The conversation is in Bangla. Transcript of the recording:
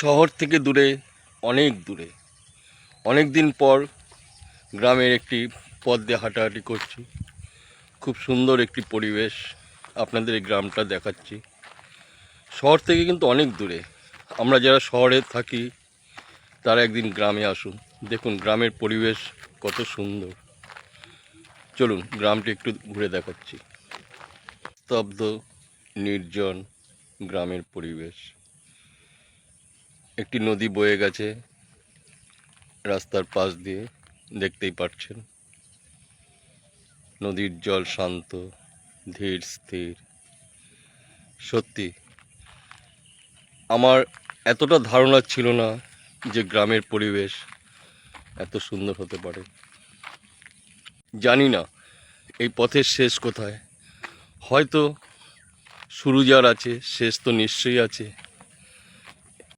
শহর থেকে দূরে, অনেক দূরে, অনেক দিন পর গ্রামের একটি পথ দিয়ে হাঁটাহাঁটি করছি। খুব সুন্দর একটি পরিবেশ, আপনাদের এই গ্রামটা দেখাচ্ছি। শহর থেকে কিন্তু অনেক দূরে। আমরা যারা শহরে থাকি তারা একদিন গ্রামে আসুন, দেখুন গ্রামের পরিবেশ কত সুন্দর। চলুন গ্রামটি একটু ঘুরে দেখাচ্ছি। স্তব্ধ, নির্জন গ্রামের পরিবেশ। একটি নদী বয়ে গেছে রাস্তার পাশ দিয়ে, দেখতেই পাচ্ছেন। নদীর জল শান্ত, ধীর স্থির। সত্যি আমার এতটা ধারণা ছিল না যে গ্রামের পরিবেশ এত সুন্দর হতে পারে। জানি না এই পথের শেষ কোথায়, হয়তো শুরু যার আছে শেষ তো নিশ্চয়ই আছে।